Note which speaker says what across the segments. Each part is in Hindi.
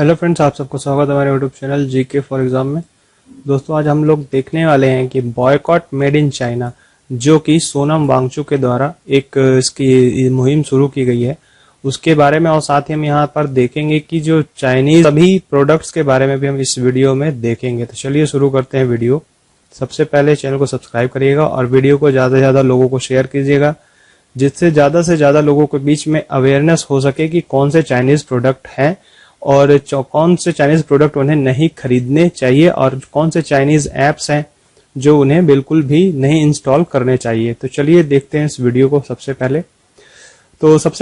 Speaker 1: हेलो फ्रेंड्स, आप सबको स्वागत है हमारे YouTube channel GK for exam में। दोस्तों, आज हम लोग देखने वाले हैं कि बॉयकॉट मेड इन चाइना, जो कि सोनम वांगचुक के द्वारा एक इसकी मुहिम शुरू की गई है, उसके बारे में। और साथ ही हम यहाँ पर देखेंगे कि जो चाइनीज सभी प्रोडक्ट्स के बारे में भी हम इस वीडियो में देखेंगे। तो चलिए शुरू करते हैं वीडियो। सबसे पहले चैनल को सब्सक्राइब करिएगा और वीडियो को ज़्यादा से ज़्यादा लोगों को शेयर कीजिएगा, जिससे ज़्यादा से ज़्यादा लोगों के बीच में अवेयरनेस हो सके कि कौन से चाइनीज प्रोडक्ट हैं और कौन से चाइनीज प्रोडक्ट उन्हें नहीं खरीदने चाहिए और कौन से चाइनीज ऐप्स हैं जो उन्हें बिल्कुल भी नहीं इंस्टॉल करने चाहिए। तो चलिए देखते हैं इस वीडियो को। सबसे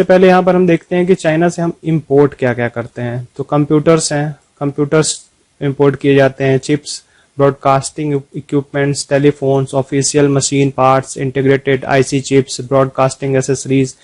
Speaker 1: पहले यहाँ पर हम देखते हैं कि चाइना से हम इंपोर्ट क्या क्या करते हैं। तो कंप्यूटर्स हैं, कंप्यूटर्स इंपोर्ट किए जाते हैं, chips, broadcasting equipments, telephones, official machine parts, integrated IC chips, broadcasting accessories,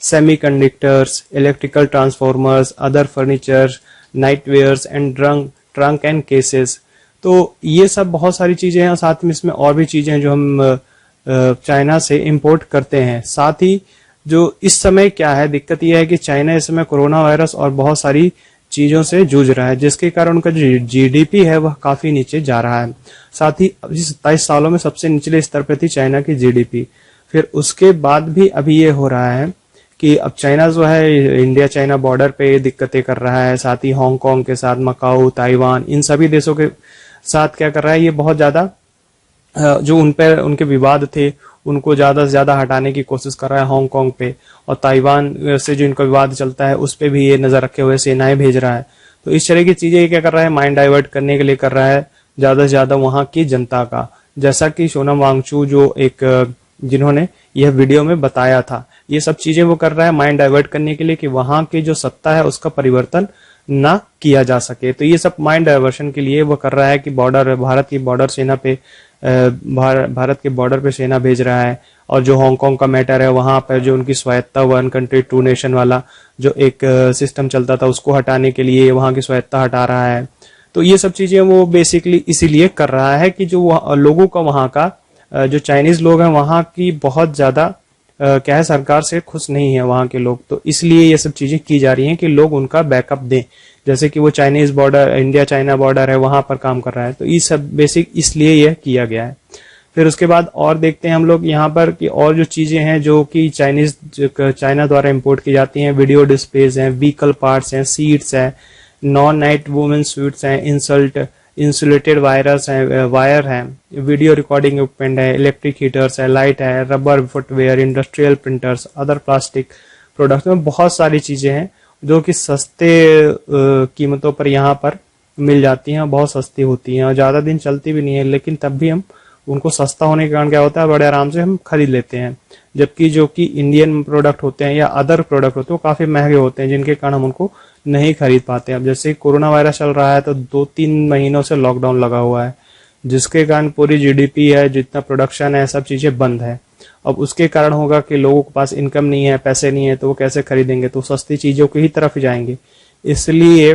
Speaker 1: semiconductors, electrical transformers, other furniture, nightwears and trunk and cases. तो ये सब बहुत सारी चीजें हैं और साथ में इसमें और भी चीजें हैं जो हम चाइना से इंपोर्ट करते हैं। साथ ही जो इस समय क्या है, दिक्कत यह है कि चाइना इस समय कोरोना वायरस और बहुत सारी चीजों से जूझ रहा है, जिसके कारण उनका जो जीडीपी है वह काफी नीचे जा रहा है। साथ ही अभी 27 सालों में सबसे निचले स्तर पर थी चाइना की जीडीपी। फिर उसके बाद भी अभी ये हो रहा है कि अब चाइना जो है इंडिया चाइना बॉर्डर पे दिक्कतें कर रहा है। साथ ही हांगकांग के साथ, मकाऊ, ताइवान, इन सभी देशों के साथ क्या कर रहा है, ये बहुत ज्यादा जो उन पर उनके विवाद थे उनको ज्यादा से ज्यादा हटाने की कोशिश कर रहा है हांगकांग पे, और ताइवान से जो इनका विवाद चलता है उस पे भी ये नजर रखे हुए सेनाएं भेज रहा है। तो इस तरह की चीजें ये क्या कर रहा है, माइंड डाइवर्ट करने के लिए कर रहा है ज्यादा से ज्यादा वहां की जनता का। जैसा कि सोनम वांगचुक जो एक जिन्होंने यह वीडियो में बताया था, ये सब चीजें वो कर रहा है माइंड डाइवर्ट करने के लिए कि वहां की जो सत्ता है उसका परिवर्तन ना किया जा सके। तो ये सब माइंड डाइवर्शन के लिए वो कर रहा है कि भारत की बॉर्डर सेना पे भारत के बॉर्डर पे सेना भेज रहा है। और जो हांगकांग का मैटर है वहां पर जो उनकी स्वायत्ता, वन कंट्री टू नेशन वाला जो एक सिस्टम चलता था उसको हटाने के लिए वहां की स्वायत्ता हटा रहा है। तो ये सब चीजें वो बेसिकली इसीलिए कर रहा है कि जो लोगों का वहां का जो चाइनीज लोग हैं वहां की बहुत ज्यादा क्या है, सरकार से खुश नहीं है वहां के लोग। तो इसलिए ये सब चीजें की जा रही हैं कि लोग उनका बैकअप दें। जैसे कि वो Chinese border, India China border है, वहां पर काम कर रहा है। तो ये सब बेसिक इसलिए यह किया गया है। फिर उसके बाद और देखते हैं हम लोग यहाँ पर कि और जो चीजें हैं जो कि चाइना द्वारा इंपोर्ट की जाती हैं। वीडियो डिस्प्लेज हैं, व्हीकल पार्ट्स हैं, सीट्स हैं, नॉन नाइट वुमेन सूट्स हैं, इंसुलेटेड वायर है, वीडियो रिकॉर्डिंग इक्विपमेंट है, इलेक्ट्रिक हीटर्स है, लाइट है, rubber footwear, industrial printers, other plastic products में बहुत सारी चीजें हैं जो कि सस्ते कीमतों पर यहाँ पर मिल जाती हैं, बहुत सस्ती होती हैं और ज्यादा दिन चलती भी नहीं है। लेकिन तब भी हम उनको सस्ता होने के कारण क्या होता है, बड़े आराम से हम खरीद लेते हैं। जबकि जो कि इंडियन प्रोडक्ट होते हैं या अदर प्रोडक्ट होते हैं वो काफी महंगे होते हैं, जिनके कारण हम उनको नहीं खरीद पाते हैं। अब जैसे कोरोना वायरस चल रहा है तो 2-3 महीनों से लॉकडाउन लगा हुआ है, जिसके कारण पूरी जीडीपी है, जितना प्रोडक्शन है, सब चीजें बंद है। अब उसके कारण होगा कि लोगों के पास इनकम नहीं है, पैसे नहीं है, तो वो कैसे खरीदेंगे, तो सस्ती चीजों की ही तरफ जाएंगे। इसलिए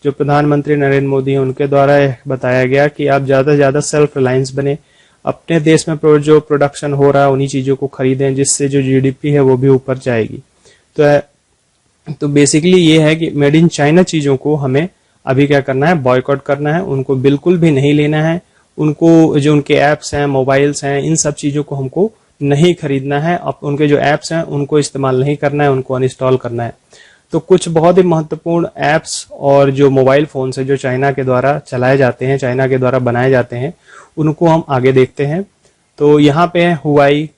Speaker 1: जो प्रधानमंत्री नरेंद्र मोदी हैं उनके द्वारा बताया गया कि आप ज्यादा से ज्यादा सेल्फ रिलायंस बने, अपने देश में जो प्रोडक्शन हो रहा है उन्हीं चीजों को खरीदें, जिससे जो जीडीपी है वो भी ऊपर जाएगी। तो बेसिकली ये है कि मेड इन चाइना चीजों को हमें अभी क्या करना है, बॉयकॉट करना है, उनको बिल्कुल भी नहीं लेना है। उनको जो उनके ऐप्स हैं, मोबाइल्स हैं, इन सब चीजों को हमको नहीं खरीदना है। अब उनके जो ऐप्स हैं उनको इस्तेमाल नहीं करना है, उनको अनइंस्टॉल करना है। तो कुछ बहुत ही महत्वपूर्ण ऐप्स और जो मोबाइल फोन है जो चाइना के द्वारा चलाए जाते हैं, चाइना के द्वारा बनाए जाते हैं, उनको हम आगे देखते हैं। तो यहाँ पे है हुआई,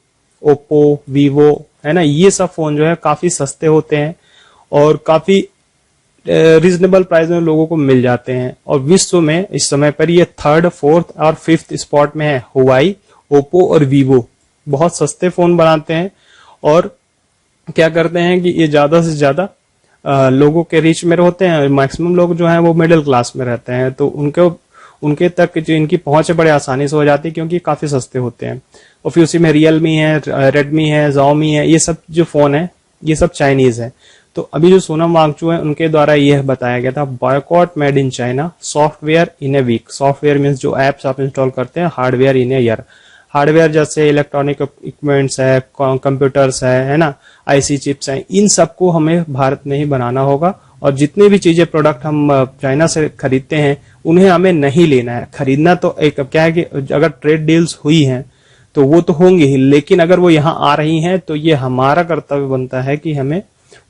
Speaker 1: ओप्पो, वीवो, है ना। ये सब फोन जो है काफी सस्ते होते हैं और काफी रीजनेबल प्राइस में लोगों को मिल जाते हैं। और विश्व में इस समय पर ये 3rd, 4th और 5th स्पॉट में है। हुआई, ओप्पो और वीवो बहुत सस्ते फोन बनाते हैं और क्या करते हैं कि ये ज्यादा से ज्यादा लोगों के रीच में होते हैं। मैक्सिमम लोग जो हैं वो मिडिल क्लास में रहते हैं, तो उनके तक जो इनकी पहुंच है बड़े आसानी से हो जाती है, क्योंकि काफी सस्ते होते हैं। और फिर उसी में रियलमी है, रेडमी है, Xiaomi है, ये सब जो फोन है ये सब चाइनीज है। तो अभी जो सोनम वांगचुक है उनके द्वारा यह बताया गया था, boycott made in China, software in a week. Software means जो एप्स आप इंस्टॉल करते हैं, hardware in a year. Hardware जैसे इलेक्ट्रॉनिक इक्विपमेंट्स है, कंप्यूटर्स है ना, आईसी चिप्स हैं, इन सबको हमें भारत में ही बनाना होगा और जितने भी चीजें प्रोडक्ट हम चाइना से खरीदते हैं उन्हें हमें नहीं लेना है। खरीदना तो एक क्या है कि अगर ट्रेड डील्स हुई हैं तो वो तो होंगी ही, लेकिन अगर वो यहाँ आ रही हैं तो ये हमारा कर्तव्य बनता है कि हमें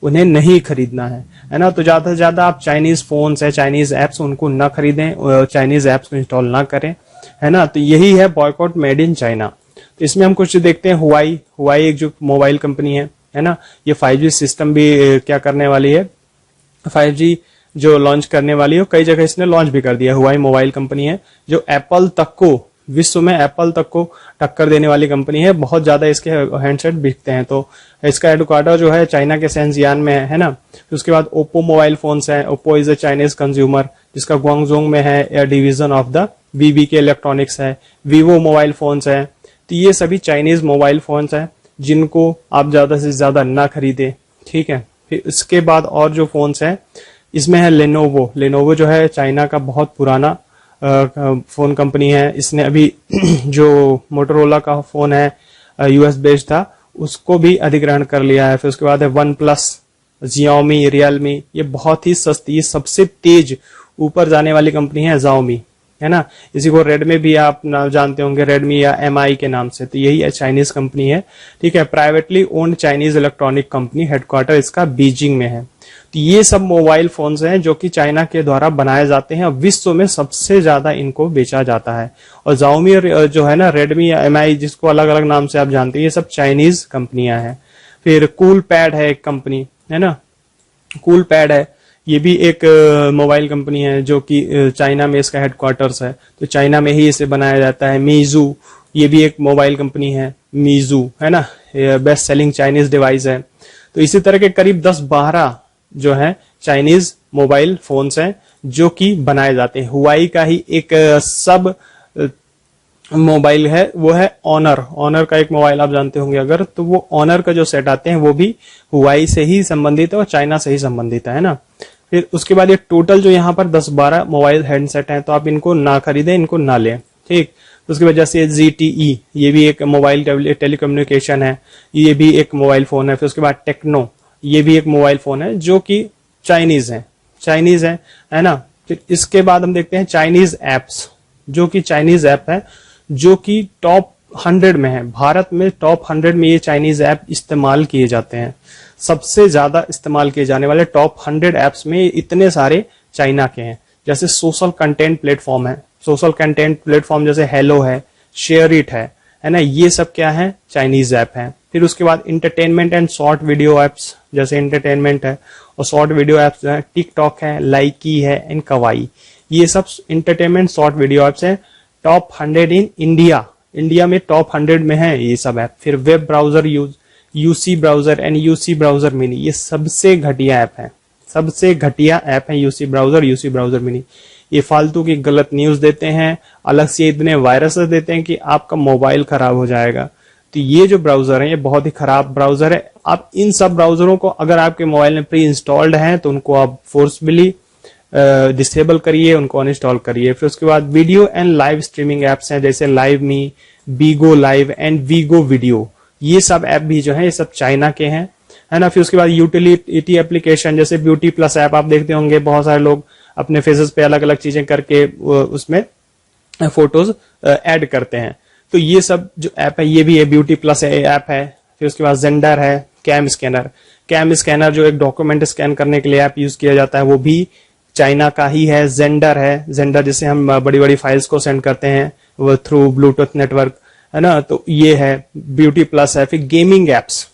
Speaker 1: उन्हें नहीं खरीदना है ना। तो ज्यादा से ज्यादा आप चाइनीज फोन्स है, चाइनीज एप्स, उनको ना खरीदें, चाइनीज एप्स को इंस्टॉल ना करें, है ना। तो यही है बॉयकॉट मेड इन चाइना। तो इसमें हम कुछ देखते हैं। हुआई एक जो मोबाइल कंपनी है ना, ये 5G सिस्टम भी क्या करने वाली है, 5G जो लॉन्च करने वाली है, कई जगह इसने लॉन्च भी कर दिया। हुआई मोबाइल कंपनी है जो एप्पल तक को, विश्व में एप्पल तक को टक्कर देने वाली कंपनी है। बहुत ज्यादा इसके हैंडसेट बिकते हैं। तो इसका हेडक्वार्टर जो है चाइना के शेंजियान में है ना। तो उसके बाद ओप्पो मोबाइल फोन्स है। Oppo is a Chinese consumer जिसका ग्वांगजोंग में है, या division of the BBK electronics है। वीवो मोबाइल फोन्स है। तो ये सभी चाइनीज मोबाइल फोन्स है जिनको आप ज्यादा से ज्यादा ना खरीदे, ठीक है। फिर इसके बाद और जो फोन्स है इसमें है लेनोवो जो है चाइना का बहुत पुराना फोन कंपनी है। इसने अभी जो मोटोरोला का फोन है यूएस बेस्ड था, उसको भी अधिग्रहण कर लिया है। फिर उसके बाद है वन प्लस, जियोमी, रियलमी, ये बहुत ही सस्ती, ये सबसे तेज ऊपर जाने वाली कंपनी है Xiaomi, है ना। इसी को रेडमी भी आप नाम जानते होंगे, रेडमी या MI के नाम से। तो यही है चाइनीज कंपनी है, ठीक है। Privately owned Chinese electronic company, headquarter इसका बीजिंग में है। तो ये सब मोबाइल फोन्स हैं जो कि चाइना के द्वारा बनाए जाते हैं और विश्व में सबसे ज्यादा इनको बेचा जाता है। और Xiaomi और जो है ना रेडमी या MI, जिसको अलग अलग नाम से आप जानते हैं, ये सब चाइनीज कंपनियां हैं। फिर कूल पैड है एक कंपनी, है ना, कूल पैड है, ये भी एक मोबाइल कंपनी है जो कि चाइना में इसका हेडक्वार्टर्स है। तो चाइना में ही इसे बनाया जाता है। मीजू, ये भी एक मोबाइल कंपनी है, मीजू, है ना, बेस्ट सेलिंग चाइनीज डिवाइस है। तो इसी तरह के करीब 10-12 जो है चाइनीज मोबाइल फोन्स हैं जो कि बनाए जाते हैं। हुआई का ही एक सब मोबाइल है, वो है ऑनर का एक मोबाइल आप जानते होंगे अगर, तो वो ऑनर का जो सेट आते हैं वो भी हुआई से ही संबंधित है और चाइना से ही संबंधित है ना। फिर उसके बाद ये टोटल जो यहाँ पर 10-12 मोबाइल हैंडसेट हैं, तो आप इनको ना खरीदें, इनको ना लें, ठीक। उसकी वजह से ZTE, ये भी एक मोबाइल टेलीकम्युनिकेशन है, ये भी एक मोबाइल फोन है। फिर उसके बाद टेक्नो, ये भी एक मोबाइल फोन है जो कि चाइनीज है ना। फिर इसके बाद हम देखते हैं चाइनीज एप्स, जो कि चाइनीज ऐप है जो कि टॉप 100 में है। भारत में टॉप 100 में ये चाइनीज ऐप इस्तेमाल किए जाते हैं। सबसे ज्यादा इस्तेमाल किए जाने वाले टॉप 100 ऐप्स में इतने सारे चाइना के हैं। जैसे सोशल कंटेंट प्लेटफॉर्म है, सोशल कंटेंट प्लेटफॉर्म जैसे हेलो है, शेयर इट है ना, ये सब क्या है, चाइनीज ऐप है। फिर उसके बाद entertainment and short video apps, जैसे इंटरटेनमेंट है और शॉर्ट वीडियो एप्स जो है, टिकटॉक है, लाइकी है एंड कवाई, ये सब इंटरटेनमेंट शॉर्ट वीडियो एप्स है। टॉप 100 इन इंडिया में टॉप 100 में है ये सब ऐप। फिर web browser UC browser and UC browser mini, ये सबसे घटिया ऐप है, सबसे घटिया ऐप है यूसी ब्राउजर मिनी। ये फालतू की गलत न्यूज देते हैं, अलग से इतने वायरसेस देते हैं कि आपका मोबाइल खराब हो जाएगा। तो ये जो ब्राउजर है ये बहुत ही खराब ब्राउजर है। आप इन सब ब्राउजरों को अगर आपके मोबाइल में प्री इंस्टॉल्ड हैं तो उनको आप फोर्सफुली डिसेबल करिए, उनको अनइंस्टॉल करिए। फिर उसके बाद video and live streaming apps हैं जैसे live me, बीगो live and Vigo video, ये सब ऐप भी जो है ये सब चाइना के हैं, है ना। फिर उसके बाद यूटिलिटी एप्लीकेशन जैसे ब्यूटी प्लस ऐप आप देखते होंगे, बहुत सारे लोग अपने फेसेस पे अलग अलग चीजें करके उसमें फोटोज ऐड करते हैं। तो ये सब जो ऐप है ये भी है, ब्यूटी प्लस ऐप है। फिर उसके बाद जेंडर है, कैम स्कैनर जो एक डॉक्यूमेंट स्कैन करने के लिए ऐप यूज किया जाता है वो भी चाइना का ही है। जेंडर जिसे हम बड़ी बड़ी फाइल्स को सेंड करते हैं वो थ्रू ब्लूटूथ नेटवर्क, है ना, तो ये है। ब्यूटी प्लस है। फिर गेमिंग एप्स,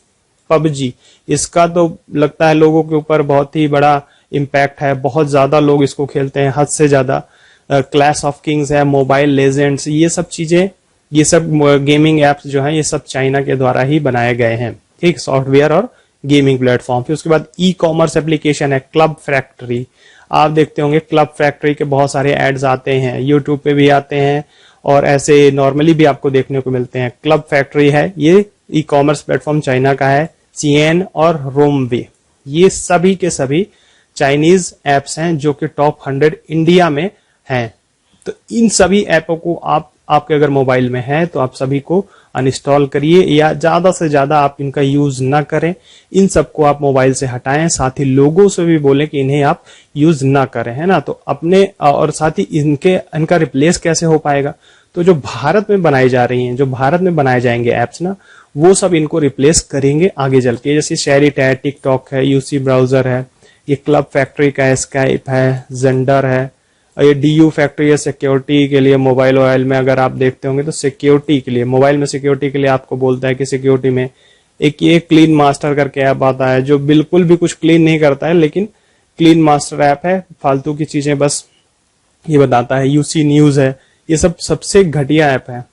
Speaker 1: PUBG, इसका तो लगता है लोगों के ऊपर बहुत ही बड़ा इम्पैक्ट है, बहुत ज्यादा लोग इसको खेलते हैं, हद से ज्यादा। क्लैश ऑफ किंग्स है, मोबाइल लेजेंड्स, ये सब चीजें, ये सब गेमिंग एप्स जो हैं ये सब चाइना के द्वारा ही बनाए गए हैं, ठीक, सॉफ्टवेयर और गेमिंग प्लेटफॉर्म। फिर उसके बाद ई कॉमर्स एप्लीकेशन है क्लब फैक्ट्री, आप देखते होंगे क्लब फैक्ट्री के बहुत सारे एड्स आते हैं, यूट्यूब पे भी आते हैं और ऐसे नॉर्मली भी आपको देखने को मिलते हैं। क्लब फैक्ट्री है, ये ई कॉमर्स प्लेटफॉर्म चाइना का है। CN और रोमवे, ये सभी के सभी चाइनीज एप्स हैं जो कि टॉप 100 इंडिया में हैं। तो इन सभी ऐपों को आप आपके अगर मोबाइल में है तो आप सभी को अनइंस्टॉल करिए, या ज्यादा से ज्यादा आप इनका यूज ना करें। इन सबको आप मोबाइल से हटाएं, साथ ही लोगों से भी बोलें कि इन्हें आप यूज ना करें, है ना। तो अपने और साथ ही इनका रिप्लेस कैसे हो पाएगा, तो जो भारत में बनाई जा रही हैं, जो भारत में बनाए जाएंगे एप्स ना, वो सब इनको रिप्लेस करेंगे आगे चल के। जैसे शेयरिट है, टिकटॉक है, यूसी ब्राउजर है, ये क्लब फैक्ट्री का है, स्काइप है, जेंडर है, और ये डीयू फैक्ट्री है सिक्योरिटी के लिए। मोबाइल में अगर आप देखते होंगे तो सिक्योरिटी के लिए, मोबाइल में सिक्योरिटी के लिए आपको बोलता है कि सिक्योरिटी में एक ये क्लीन मास्टर करके ऐप आता है जो बिल्कुल भी कुछ क्लीन नहीं करता है, लेकिन क्लीन मास्टर ऐप है, फालतू की चीजें बस ये बताता है। यूसी न्यूज है, ये सब सबसे घटिया ऐप है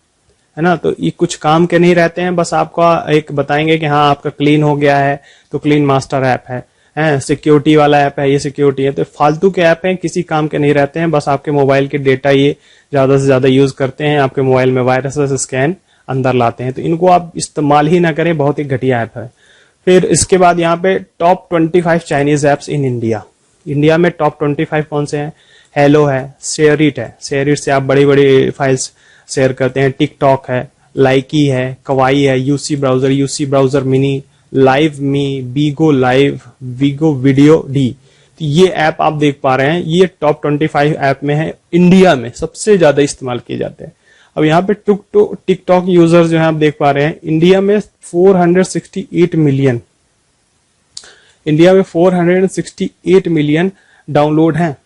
Speaker 1: ना। तो ये कुछ काम के नहीं रहते हैं, बस आपको एक बताएंगे कि हाँ आपका क्लीन हो गया है तो क्लीन मास्टर ऐप है, सिक्योरिटी वाला ऐप है, ये सिक्योरिटी है। तो फालतू के ऐप हैं, किसी काम के नहीं रहते हैं, बस आपके मोबाइल के डेटा ये ज्यादा से ज्यादा यूज करते हैं, आपके मोबाइल में वायरस स्कैन अंदर लाते हैं। तो इनको आप इस्तेमाल ही ना करें, बहुत ही घटिया ऐप है। फिर इसके बाद यहाँ पे top 25 Chinese apps in India. India में टॉप 25 कौन से हैं? हेलो है, शेयरिट है, शेयरिट से आप बड़ी बड़ी फाइल्स शेयर करते हैं। टिकटॉक है, लाइकी है, कवाई है, यूसी ब्राउजर मिनी, लाइव मी, बीगो लाइव, वीगो वीडियो डी। तो ये ऐप आप देख पा रहे हैं, ये टॉप 25 ऐप में है, इंडिया में सबसे ज्यादा इस्तेमाल किए जाते हैं। अब यहाँ पे टिकटॉक यूजर जो है आप देख पा रहे हैं, इंडिया में 468 मिलियन, इंडिया में 468 मिलियन डाउनलोड हैं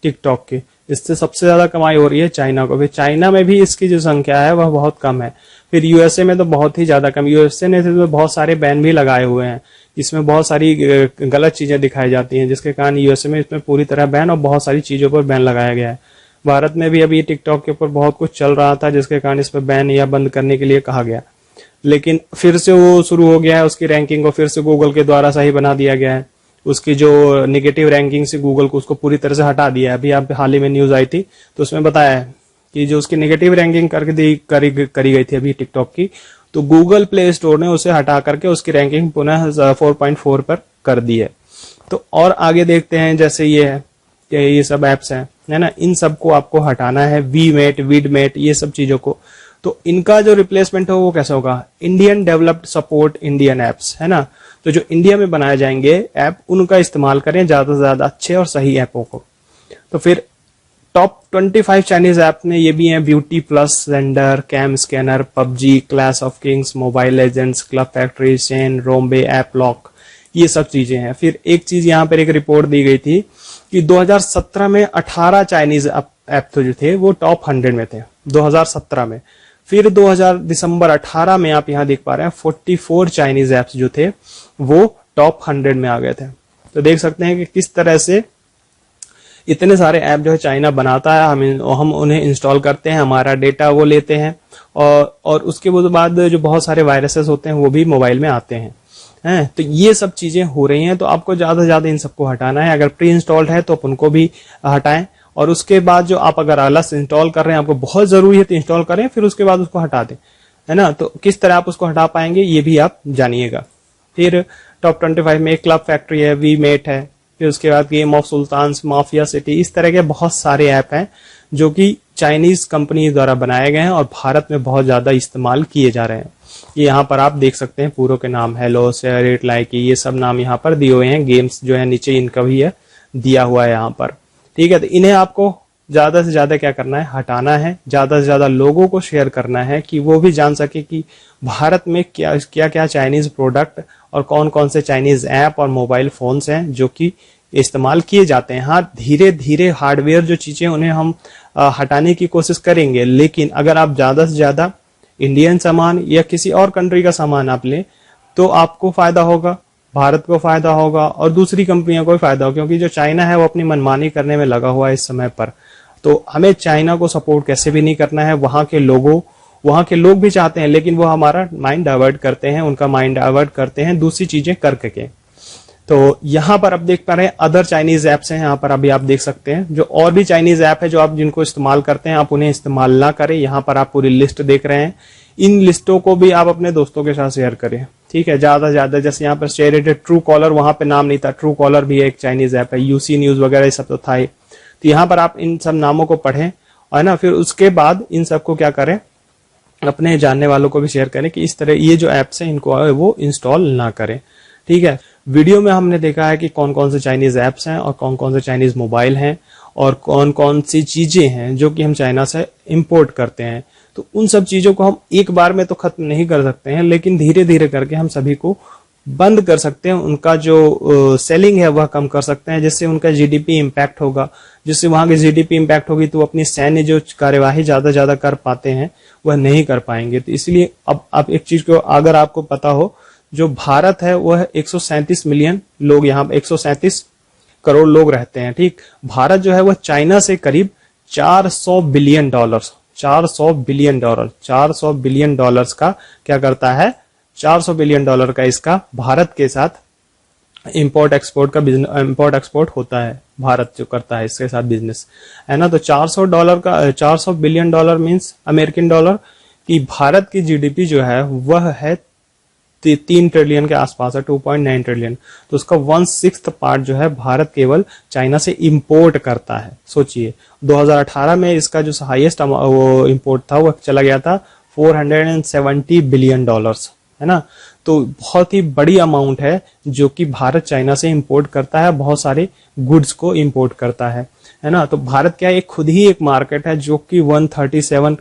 Speaker 1: टिकटॉक के। इससे सबसे ज्यादा कमाई हो रही है चाइना को। फिर चाइना में भी इसकी जो संख्या है वह बहुत कम है। फिर यूएसए में तो बहुत ही ज्यादा कम। यूएसए ने तो बहुत सारे बैन भी लगाए हुए हैं, इसमें बहुत सारी गलत चीजें दिखाई जाती हैं, जिसके कारण यूएसए में इसमें पूरी तरह बैन और बहुत सारी चीजों पर बैन लगाया गया है। भारत में भी अभी टिकटॉक के ऊपर बहुत कुछ चल रहा था, जिसके कारण इस पर बैन या बंद करने के लिए कहा गया, लेकिन फिर से वो शुरू हो गया है। उसकी रैंकिंग को फिर से गूगल के द्वारा सही बना दिया गया है। उसकी जो नेगेटिव रैंकिंग से गूगल को उसको पूरी तरह से हटा दिया है। अभी आप हाल ही में न्यूज आई थी तो उसमें बताया है कि जो उसकी नेगेटिव रैंकिंग करी गई थी अभी टिकटॉक की, तो गूगल प्ले स्टोर ने उसे हटा करके उसकी रैंकिंग पुनः 4.4 पर कर दी है। तो और आगे देखते हैं, जैसे ये है, ये सब एप्स है ना, इन सबको आपको हटाना है। वीमेट, विडमेट, ये सब चीजों को, तो इनका जो रिप्लेसमेंट हो वो कैसा होगा? Indian developed support Indian apps, है ना। तो जो इंडिया में बनाए जाएंगे ऐप, उनका इस्तेमाल करें ज्यादा से ज्यादा अच्छे और सही ऐपों को। तो फिर टॉप 25 चाइनीज ऐप में ये भी हैं Beauty Plus, Xender, Cam Scanner, PUBG, Clash of Kings, Mobile Legends, Club Factory, Shein, Romwe, App Lock, ये सब चीजें हैं। फिर एक चीज यहाँ पर एक रिपोर्ट दी गई थी कि 2017 में 18 चाइनीज ऐप तो जो थे वो टॉप 100 में थे 2017 में। फिर दिसंबर 18 में आप यहाँ देख पा रहे हैं 44 चाइनीज ऐप्स जो थे वो टॉप 100 में आ गए थे। तो देख सकते हैं कि किस तरह से इतने सारे ऐप जो है चाइना बनाता है, हम उन्हें इंस्टॉल करते हैं, हमारा डेटा वो लेते हैं, और उसके बाद जो बहुत सारे वायरसेस होते हैं वो भी मोबाइल में आते हैं। तो ये सब चीजें हो रही हैं। तो आपको ज्यादा से ज्यादा इन सबको हटाना है। अगर प्री इंस्टॉल्ड है तो आप उनको भी हटाएं, और उसके बाद जो आप अगर अलग से इंस्टॉल कर रहे हैं, आपको बहुत जरूरी है तो इंस्टॉल करें, फिर उसके बाद उसको हटा दें, है ना। तो किस तरह आप उसको हटा पाएंगे ये भी आप जानिएगा। फिर टॉप 25 में क्लब फैक्ट्री है, वीमेट है, फिर उसके बाद Game of Sultans, Mafia City, इस तरह के बहुत सारे ऐप हैं जो कि चाइनीज कंपनी द्वारा बनाए गए हैं और भारत में बहुत ज्यादा इस्तेमाल किए जा रहे हैं। ये यहाँ पर आप देख सकते हैं पूरों के नाम, हेलो, शेयरिट, लाइकी, ये सब नाम यहाँ पर दिए हुए हैं। गेम्स जो है नीचे इनका भी है दिया हुआ है यहाँ पर, ठीक है। तो इन्हें आपको ज्यादा से ज्यादा क्या करना है? हटाना है। ज्यादा से ज्यादा लोगों को शेयर करना है कि वो भी जान सके कि भारत में क्या क्या चाइनीज प्रोडक्ट और कौन कौन से चाइनीज ऐप और मोबाइल फोन्स हैं जो कि इस्तेमाल किए जाते हैं। हाँ, धीरे धीरे हार्डवेयर जो चीजें उन्हें हम हटाने की कोशिश करेंगे, लेकिन अगर आप ज्यादा से ज्यादा इंडियन सामान या किसी और कंट्री का सामान आप लें तो आपको फायदा होगा, भारत को फायदा होगा और दूसरी कंपनियों को भी फायदा होगा, क्योंकि जो चाइना है वो अपनी मनमानी करने में लगा हुआ है इस समय पर। तो हमें चाइना को सपोर्ट कैसे भी नहीं करना है। वहां के लोग भी चाहते हैं, लेकिन वो हमारा माइंड डाइवर्ट करते हैं, उनका माइंड डाइवर्ट करते हैं दूसरी चीजें करके। तो यहाँ पर आप देख पा रहे हैं अदर चाइनीज ऐप्स हैं, यहाँ पर अभी आप देख सकते हैं जो और भी चाइनीज ऐप है जो आप जिनको इस्तेमाल करते हैं, आप उन्हें इस्तेमाल ना करें। यहाँ पर आप पूरी लिस्ट देख रहे हैं, इन लिस्टों को भी आप अपने दोस्तों के साथ शेयर करें, ठीक है, ज्यादा से ज्यादा। जैसे यहाँ पर शेयर ट्रू कॉलर, वहां पे नाम नहीं था, ट्रू कॉलर भी एक चाइनीज ऐप है, यूसी न्यूज वगैरह सब तो था ही। तो यहाँ पर आप इन सब नामों को पढ़ें है ना। फिर उसके बाद इन सबको क्या करें, अपने जानने वालों को भी शेयर करें कि इस तरह ये जो एप्स हैं इनको वो इंस्टॉल ना करें। ठीक है, वीडियो में हमने देखा है कि कौन कौन से चाइनीज ऐप्स हैं और कौन कौन से चाइनीज मोबाइल हैं और कौन कौन सी चीजें हैं जो कि हम चाइना से इंपोर्ट करते हैं। तो उन सब चीजों को हम एक बार में तो खत्म नहीं कर सकते हैं, लेकिन धीरे धीरे करके हम सभी को बंद कर सकते हैं। उनका जो सेलिंग है वह कम कर सकते हैं, जिससे उनका जीडीपी इम्पैक्ट होगा। जिससे वहां की जीडीपी इम्पैक्ट होगी तो अपनी सैन्य जो कार्यवाही ज्यादा कर पाते हैं वह नहीं कर पाएंगे। तो इसलिए अब एक चीज को अगर आपको पता हो, जो भारत है वह 137 मिलियन लोग, यहाँ 137 करोड़ लोग रहते हैं। ठीक, भारत जो है वह चाइना से करीब 400 billion dollars 400 billion dollar 400 billion dollars का क्या करता है, 400 बिलियन डॉलर का इसका भारत के साथ इंपोर्ट एक्सपोर्ट होता है। भारत जो करता है इसके साथ बिजनेस, है ना। तो 400 billion dollar means American dollar की भारत की जीडीपी जो है वह है 3 ट्रिलियन के आसपास है, 2.9 ट्रिलियन। तो उसका 1/6 पार्ट जो है भारत केवल चाइना से इंपोर्ट करता है। सोचिए 2018 में इसका जो हाईएस्ट वो इंपोर्ट था वह चला गया था 470 बिलियन डॉलर्स, है ना। तो बहुत ही बड़ी अमाउंट है जो कि भारत चाइना से इंपोर्ट करता है, बहुत सारे गुड्स को इंपोर्ट करता है ना। तो भारत क्या एक खुद ही एक मार्केट है जो कि 137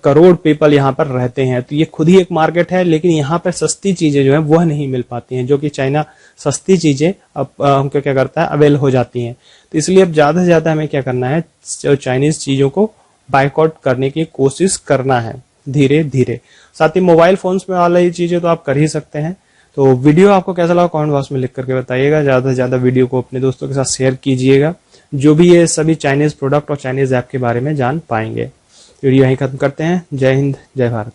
Speaker 1: करोड़ पीपल यहाँ पर रहते हैं। तो ये खुद ही एक मार्केट है, लेकिन यहाँ पर सस्ती चीजें जो है वह नहीं मिल पाती हैं, जो कि चाइना सस्ती चीजें अब हमको क्या करता है, अवेल हो जाती हैं। तो इसलिए अब ज्यादा से ज्यादा हमें क्या करना है, चाइनीज चीजों को बायकॉट करने की कोशिश करना है धीरे धीरे। साथ ही मोबाइल फोन्स में वाला ये चीजें तो आप कर ही सकते हैं। तो वीडियो आपको कैसा लगा कमेंट बॉक्स में लिख करके बताइएगा। ज्यादा से ज्यादा वीडियो को अपने दोस्तों के साथ शेयर कीजिएगा, जो भी ये सभी चाइनीज प्रोडक्ट और चाइनीज ऐप के बारे में जान पाएंगे। वीडियो यहीं खत्म करते हैं। जय हिंद, जय भारत।